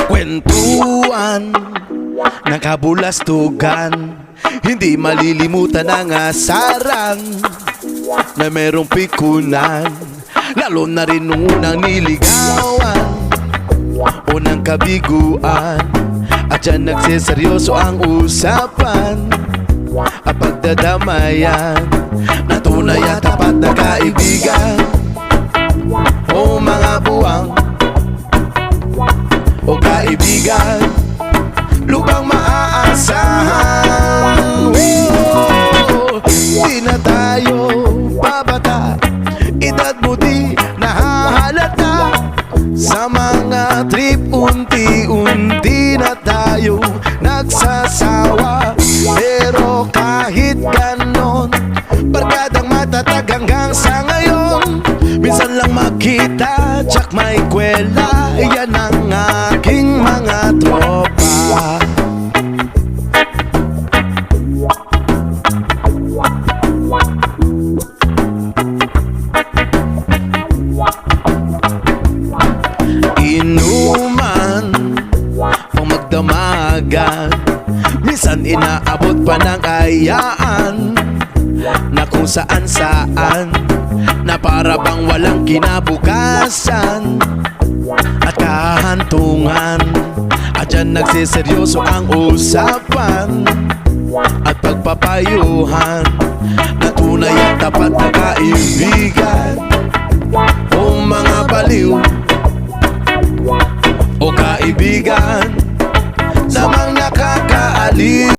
Kwentuhan ng kabulastugan, hindi malilimutan ang asaran na merong pikunan, lalo na rin nung unang niligawan, unang kabiguan. At dyan nagsiseryoso ang usapan at pagdadamayan na tunay at tapat na kaibigan. O mga buwang o kaibigan, lubang maaasahan. Di na tayo babata, edad mo di nahahalata. Sa mga trip unti-unti na tayo nagsasawa. Pero kahit ganon, barkadang matatag hanggang sa ngayon. Minsan lang makita, tsak may kwela, yan ang aking mga tropa. Inuman pang magdamagan, minsan inaabot pa ng ayaan na kung saan-saan, na para bang walang kinabukasan at kahantungan. At dyan nagsiseryoso ang usapan at pagpapayuhan na tunay at tapat na kaibigan. O mga baliw o kaibigan namang nakakaaliw.